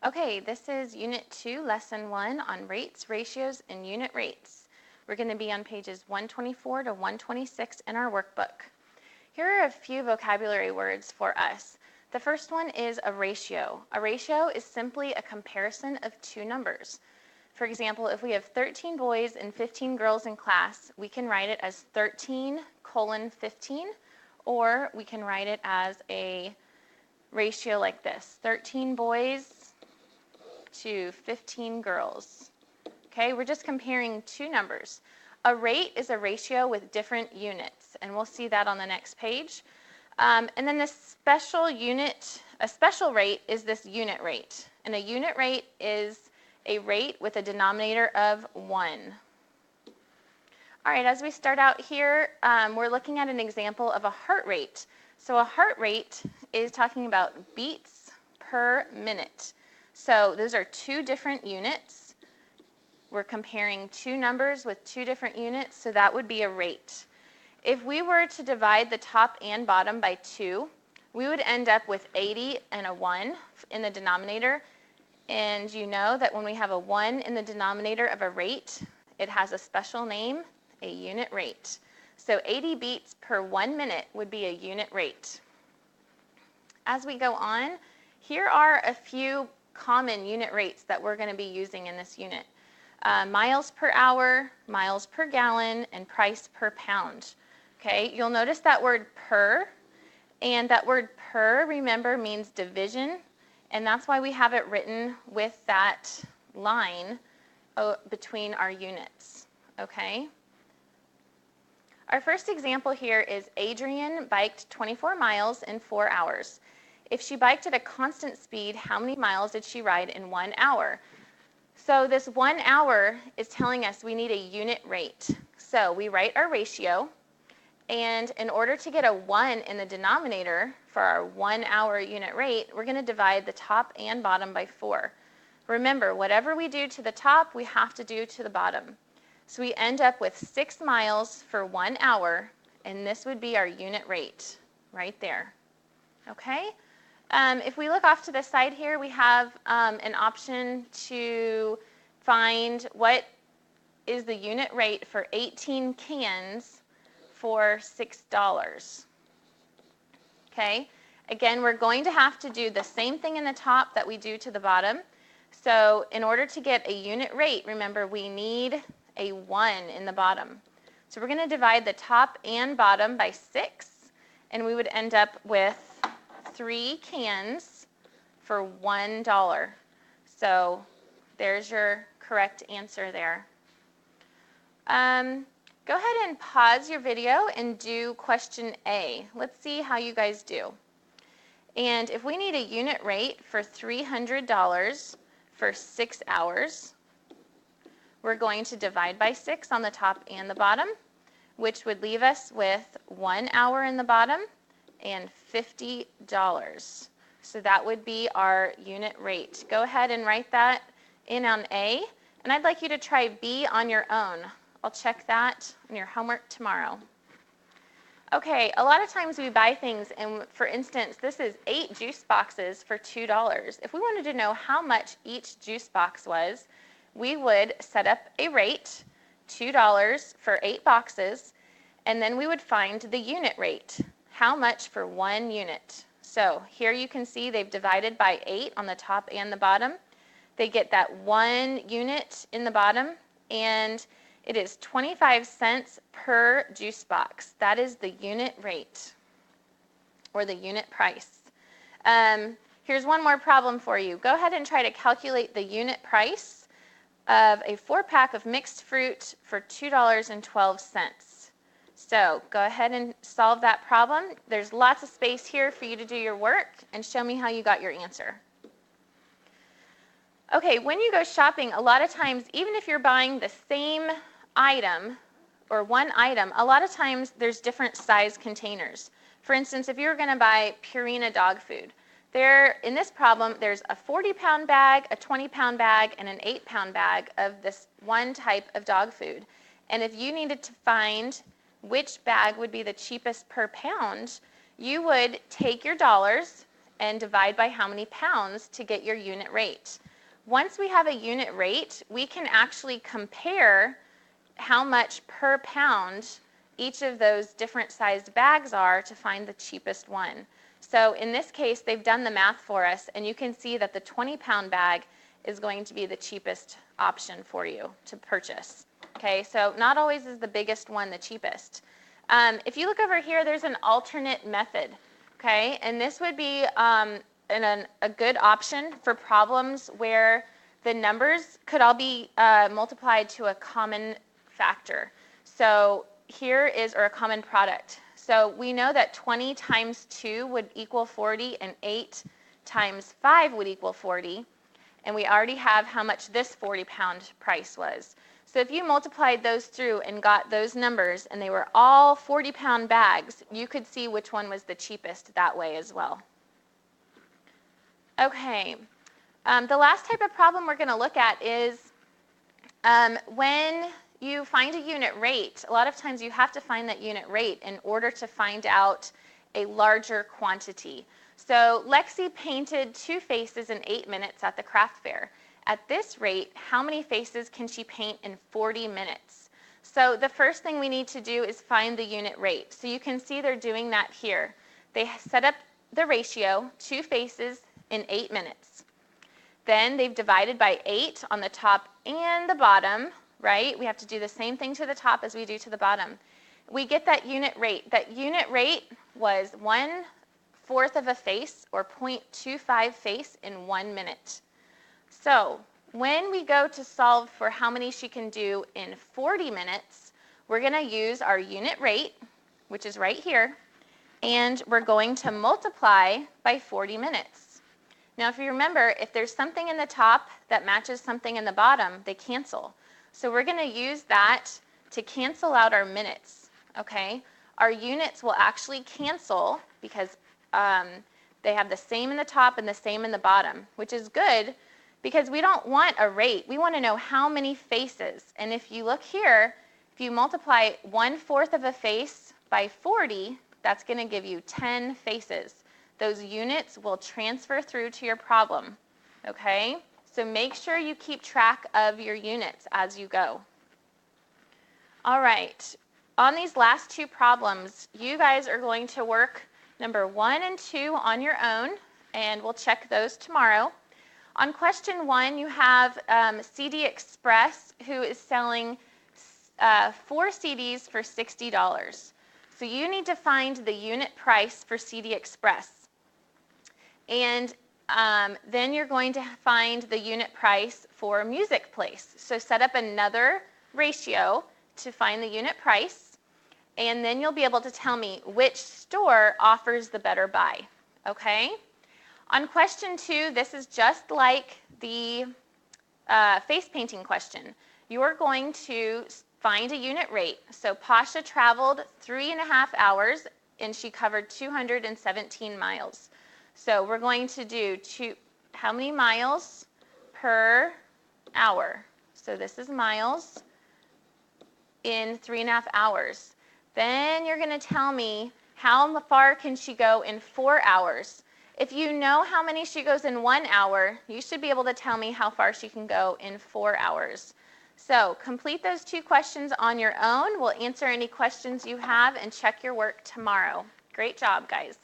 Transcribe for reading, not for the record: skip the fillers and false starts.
Okay, this is Unit 2, Lesson 1 on rates, ratios, and unit rates. We're going to be on pages 124 to 126 in our workbook. Here are a few vocabulary words for us. The first one is a ratio. A ratio is simply a comparison of two numbers. For example, if we have 13 boys and 15 girls in class, we can write it as 13:15, or we can write it as a ratio like this, 13 boys to 15 girls. Okay, we're just comparing two numbers. A rate is a ratio with different units, and we'll see that on the next page. And then a special rate is this unit rate. And a unit rate is a rate with a denominator of 1. All right, as we start out here, we're looking at an example of a heart rate. So a heart rate is talking about beats per minute. So those are two different units. We're comparing two numbers with two different units, so that would be a rate. If we were to divide the top and bottom by 2, we would end up with 80 and a 1 in the denominator. And you know that when we have a 1 in the denominator of a rate, it has a special name, a unit rate. So 80 beats per 1 minute would be a unit rate. As we go on, here are a few common unit rates that we're going to be using in this unit. Miles per hour, miles per gallon, and price per pound. Okay, you'll notice that word per, and that word per, remember, means division, and that's why we have it written with that line between our units. Okay? Our first example here is Adrienne biked 24 miles in 4 hours. If she biked at a constant speed, how many miles did she ride in 1 hour? So this 1 hour is telling us we need a unit rate. So we write our ratio, and in order to get a 1 in the denominator for our 1 hour unit rate, we're going to divide the top and bottom by 4. Remember, whatever we do to the top, we have to do to the bottom. So we end up with 6 miles for 1 hour, and this would be our unit rate right there. Okay? If we look off to the side here, we have an option to find what is the unit rate for 18 cans for $6. Okay? Again, we're going to have to do the same thing in the top that we do to the bottom. So in order to get a unit rate, remember, we need a 1 in the bottom. So we're going to divide the top and bottom by 6, and we would end up with 3 cans for $1. So there's your correct answer there. Go ahead and pause your video and do question A. Let's see how you guys do. And if we need a unit rate for $300 for 6 hours, we're going to divide by 6 on the top and the bottom, which would leave us with 1 hour in the bottom and $50. So that would be our unit rate. Go ahead and write that in on A, and I'd like you to try B on your own. I'll check that in your homework tomorrow. Okay, a lot of times we buy things, and for instance, this is 8 juice boxes for $2. If we wanted to know how much each juice box was, we would set up a rate, $2 for 8 boxes, and then we would find the unit rate. How much for 1 unit? So here you can see they've divided by 8 on the top and the bottom. They get that 1 unit in the bottom, and it is 25 cents per juice box. That is the unit rate, or the unit price. Here's one more problem for you. Go ahead and try to calculate the unit price of a 4-pack of mixed fruit for $2.12. So go ahead and solve that problem. There's lots of space here for you to do your work, and show me how you got your answer. Okay, when you go shopping, a lot of times, even if you're buying the same item or one item, a lot of times there's different size containers. For instance, if you're going to buy Purina dog food, in this problem, there's a 40-pound bag, a 20-pound bag, and an 8-pound bag of this one type of dog food. And if you needed to find which bag would be the cheapest per pound, you would take your dollars and divide by how many pounds to get your unit rate. Once we have a unit rate, we can actually compare how much per pound each of those different sized bags are to find the cheapest one. So in this case, they've done the math for us, and you can see that the 20-pound bag is going to be the cheapest option for you to purchase. Okay, so not always is the biggest one the cheapest. If you look over here, there's an alternate method. Okay, and this would be a good option for problems where the numbers could all be multiplied to a common factor. So here is, or a common product. So we know that 20 times 2 would equal 40, and 8 times 5 would equal 40. And we already have how much this 40-pound price was. So if you multiplied those through and got those numbers, and they were all 40-pound bags, you could see which one was the cheapest that way as well. Okay, the last type of problem we're going to look at is when you find a unit rate. A lot of times you have to find that unit rate in order to find out a larger quantity. So Lexi painted 2 faces in 8 minutes at the craft fair. At this rate, how many faces can she paint in 40 minutes? So the first thing we need to do is find the unit rate. So you can see they're doing that here. They set up the ratio, 2 faces in 8 minutes. Then they've divided by 8 on the top and the bottom, right? We have to do the same thing to the top as we do to the bottom. We get that unit rate. That unit rate was 1/4 of a face, or 0.25 face in 1 minute. So when we go to solve for how many she can do in 40 minutes, we're going to use our unit rate, which is right here, and we're going to multiply by 40 minutes. Now, if you remember, if there's something in the top that matches something in the bottom, they cancel. So we're going to use that to cancel out our minutes, okay? Our units will actually cancel because they have the same in the top and the same in the bottom, which is good because we don't want a rate. We want to know how many faces. And if you look here, if you multiply 1/4 of a face by 40, that's going to give you 10 faces. Those units will transfer through to your problem, okay? So make sure you keep track of your units as you go. All right, on these last 2 problems, you guys are going to work number 1 and 2 on your own, and we'll check those tomorrow. On question 1, you have CD Express, who is selling 4 CDs for $60. So you need to find the unit price for CD Express. And then you're going to find the unit price for Music Place. So set up another ratio to find the unit price, and then you'll be able to tell me which store offers the better buy, okay? On question 2, this is just like the face painting question. You're going to find a unit rate. So Pasha traveled 3.5 hours, and she covered 217 miles. So we're going to do how many miles per hour. So this is miles in 3.5 hours. Then you're going to tell me how far can she go in 4 hours. If you know how many she goes in 1 hour, you should be able to tell me how far she can go in 4 hours. So complete those 2 questions on your own. We'll answer any questions you have and check your work tomorrow. Great job, guys.